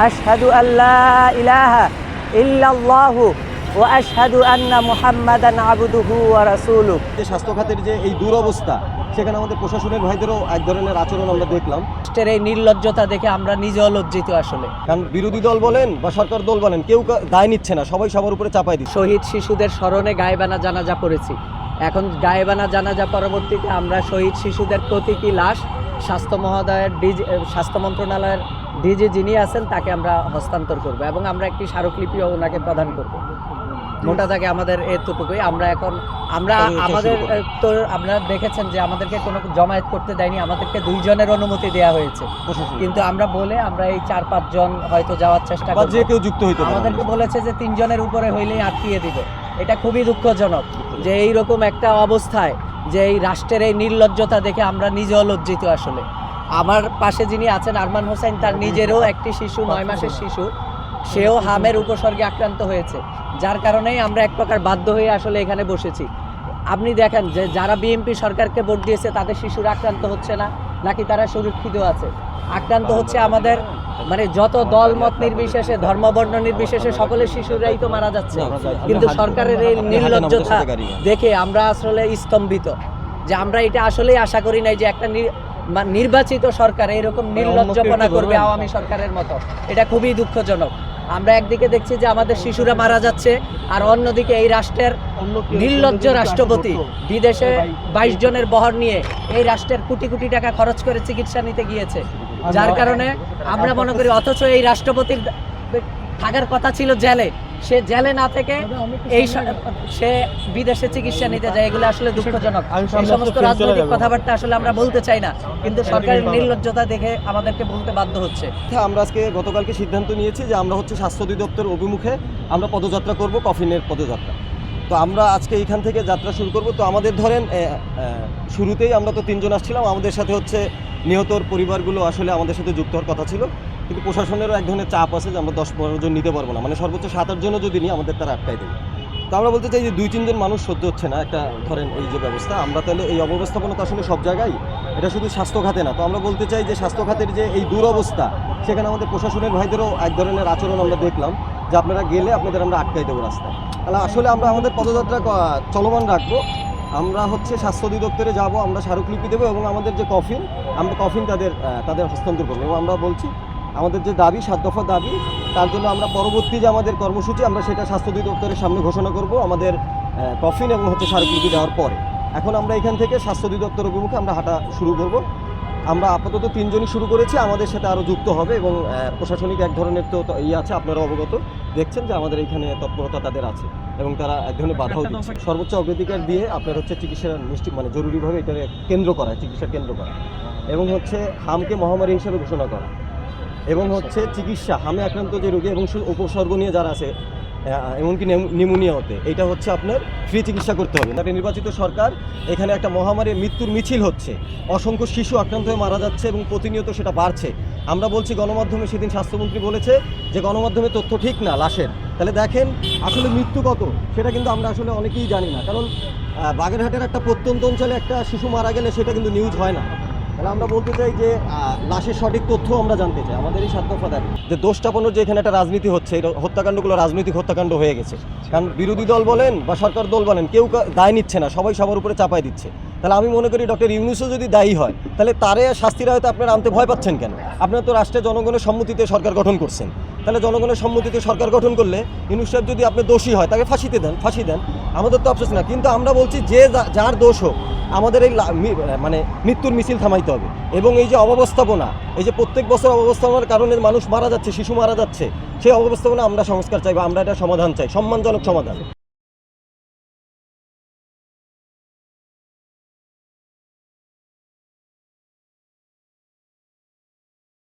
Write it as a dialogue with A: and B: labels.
A: আশহাদু আল্লা ইলাহা ইল্লাল্লাহু ওয়া আশহাদু আন্না মুহাম্মাদান আবদুহু ওয়া রাসূলুহু।
B: যে স্বাস্থ্য খাতের যে এই দুরবস্থা, সেখানে আমাদের প্রশাসনের ভাইদেরও এক ধরনের আচরণ আমরা দেখলাম।
A: রাষ্ট্রের এই নির্লজ্জতা দেখে আমরা নিজেও লজ্জিত আসলে।
B: কারণ বিরোধী দল বলেন বা সরকার দল বলেন, কেউ দায় নিচ্ছে না, সবাই সবার উপরে চাপাই দিচ্ছে।
A: শহীদ শিশুদের স্মরণে গায়েবানা জানাজা পড়েছি। এখন গায়েবানা জানাজা পরবর্তীতে আমরা শহীদ শিশুদের প্রতীকী লাশ স্বাস্থ্য মন্ত্রণালয়ের ডিজি যিনি আছেন তাকে আমরা হস্তান্তর করব এবং আমরা একটি স্মারকলিপিও ওনাকে প্রদান করব। মোটা থাকে আমাদের এতটুকুই। আপনারা দেখেছেন যে আমাদেরকে কোনো জমায়েত করতে দেয়নি, আমাদেরকে 2 জনের অনুমতি দেওয়া হয়েছে, কিন্তু আমরা এই 4-5 জন হয়তো যাওয়ার চেষ্টা করব।
B: যে কেউ যুক্ত হইতে
A: আমাদেরকে বলেছে যে 3 জনের উপরে হইলেই আটকিয়ে দিবে। এটা খুবই দুঃখজনক যে এইরকম একটা অবস্থায় যে এই রাষ্ট্রের এই নির্লজ্জতা দেখে আমরা নিজেও লজ্জিত আসলে। আমার পাশে যিনি আছেন আরমান হোসেন, তার নিজেরও একটি শিশু, 9 মাসের শিশু, সেও হামের উপসর্গে আক্রান্ত হয়েছে, যার কারণেই আমরা এক প্রকার বাধ্য হয়ে আসলে এখানে বসেছি। আপনি দেখেন যে যারা বিএনপি সরকারকে ভোট দিয়েছে তাদের শিশুরা আক্রান্ত হচ্ছে না, নাকি তারা সুরক্ষিত আছে? আক্রান্ত হচ্ছে আমাদের যত দল মত নির্বিশেষে, ধর্মবর্ণ নির্বিশেষে সকলের শিশুরাই তো মারা যাচ্ছে। কিন্তু সরকারের এই নির্লজ্জতা দেখে আমরা আসলে স্তম্ভিত, যে আমরা এটা আসলেই আশা করি নাই যে একটা নির্বাচিত সরকার এরকম নির্লজ্জপনা করবে আওয়ামী সরকারের মতো। এটা খুবই দুঃখজনক। আমরা একদিকে দেখছি যে আমাদের শিশুরা মারা যাচ্ছে, আর অন্যদিকে এই রাষ্ট্রের নির্লজ্জ রাষ্ট্রপতি বিদেশে 22 জনের বহর নিয়ে এই রাষ্ট্রের কোটি কোটি টাকা খরচ করে চিকিৎসা নিতে গিয়েছে, যার কারণে আমরা মনে করি অথচ এই রাষ্ট্রপতির থাকার কথা ছিল জেলে, সে জেলে না থেকে সে বিদেশে চিকিৎসা নিতে যায়। এগুলো আসলে দুঃখজনক। এই সমস্ত রাজনৈতিক কথাবার্তা আসলে আমরা বলতে চাই না, কিন্তু সরকারের নির্লজ্জতা দেখে আমাদেরকে বলতে বাধ্য হচ্ছে।
B: আমরা আজকে গতকালকে সিদ্ধান্ত নিয়েছি যে আমরা স্বাস্থ্য অধিদপ্তর অভিমুখে আমরা পদযাত্রা করব, কফিনের পদযাত্রা। তো আমরা আজকে এইখান থেকে যাত্রা শুরু করব। তো আমাদের ধরেন শুরুতেই আমরা তো 3 জন আসছিলাম, আমাদের সাথে নিহতর পরিবারগুলো আসলে আমাদের সাথে যুক্ত হওয়ার কথা ছিল, কিন্তু প্রশাসনেরও এক ধরনের চাপ আছে যে আমরা 10-15 জন নিতে পারবো না, সর্বোচ্চ 7-8 জনও যদি নিই আমাদের তারা আটকাই দেবে। তো আমরা বলতে চাই যে 2-3 জন মানুষ সহ্য হচ্ছে না একটা ধরেন এই যে ব্যবস্থা। আমরা তাহলে এই অব্যবস্থাপনা তো আসলে সব জায়গায়, এটা শুধু স্বাস্থ্য খাতে না। তো আমরা বলতে চাই যে স্বাস্থ্য খাতের যে এই দুরবস্থা, সেখানে আমাদের প্রশাসনের ভাইদেরও এক ধরনের আচরণ আমরা দেখলাম, যে আপনারা গেলে আপনাদের আমরা আটকাই দেবো রাস্তায়। তাহলে আসলে আমরা আমাদের পদযাত্রা চলমান রাখবো। আমরা স্বাস্থ্য অধিদপ্তরে যাব, আমরা স্মারকলিপি দেবো এবং আমাদের যে আমরা কফিন তাদের হস্তান্তর করবো। এবং আমরা বলছি আমাদের যে দাবি, 7 দফা দাবি, তার জন্য আমরা পরবর্তী যে আমাদের কর্মসূচি আমরা সেটা স্বাস্থ্য অধিদপ্তরের সামনে ঘোষণা করব আমাদের কফিন এবং স্মারকলিপি দেওয়ার পরে। এখন আমরা এখান থেকে স্বাস্থ্য অধিদপ্তর অভিমুখে আমরা হাঁটা শুরু করব। আমরা আপাতত 3 জনই শুরু করেছি, আমাদের সাথে আরও যুক্ত হবে এবং প্রশাসনিক এক ধরনের তো আছে, আপনারা অবগত দেখছেন যে আমাদের এখানে তৎপরতা তাদের আছে এবং তারা এক ধরনের বাধাও দিচ্ছে। সর্বোচ্চ অগ্রাধিকার দিয়ে আপনার চিকিৎসা জরুরিভাবে এটা কেন্দ্র করা, চিকিৎসার কেন্দ্র করা এবং হামকে মহামারী হিসেবে ঘোষণা করা এবং চিকিৎসা হামে আক্রান্ত যে রোগী এবং উপসর্গ নিয়ে যারা আছে, এমনকি নিউমোনিয়া হতে, এটা আপনার ফ্রি চিকিৎসা করতে হবে। একটা নির্বাচিত সরকার, এখানে একটা মহামারীর মৃত্যুর মিছিল হচ্ছে, অসংখ্য শিশু আক্রান্ত হয়ে মারা যাচ্ছে এবং প্রতিনিয়ত সেটা বাড়ছে। আমরা বলছি গণমাধ্যমে, সেদিন স্বাস্থ্যমন্ত্রী বলেছে যে গণমাধ্যমে তথ্য ঠিক না লাশের। তাহলে দেখেন আসলে মৃত্যু কত, সেটা কিন্তু আমরা আসলে অনেকেই জানি না। কারণ বাগেরহাটের একটা প্রত্যন্ত অঞ্চলে একটা শিশু মারা গেলে সেটা কিন্তু নিউজ হয় না। তাহলে আমরা বলতে চাই যে লাশের সঠিক তথ্য আমরা জানতে চাই। আমাদের এই 7 দফা দাবি যে দোষ চাপানোর যে এখানে একটা রাজনীতি হচ্ছে, এই হত্যাকাণ্ডগুলো রাজনৈতিক হত্যাকাণ্ড হয়ে গেছে। কারণ বিরোধী দল বলেন বা সরকার দল বলেন, কেউ দায় নিচ্ছে না, সবাই সবার উপরে চাপাই দিচ্ছে। তাহলে আমি মনে করি ডক্টর ইউনূসও যদি দায়ী হয়, তাহলে তারে শাস্তির আয়তে আপনারা আনতে ভয় পাচ্ছেন কেন? আপনারা তো রাষ্ট্রের জনগণের সম্মতিতে সরকার গঠন করছেন। তাহলে জনগণের সম্মতিতে সরকার গঠন করলে ইউনূস সাহেব যদি আপনি দোষী হয়, তাকে ফাঁসি দেন, আমাদের তো আফসোস না। কিন্তু আমরা বলছি যে যার দোষ হোক, আমাদের এই মৃত্যুর মিছিল থামাইতে হবে। এবং এই যে অব্যবস্থাপনা, এই যে প্রত্যেক বছর অব্যবস্থাপনার কারণে মানুষ মারা যাচ্ছে, শিশু মারা যাচ্ছে, সেই অব্যবস্থাপনা আমরা সংস্কার চাই বা আমরা এটা সমাধান চাই, সম্মানজনক সমাধান।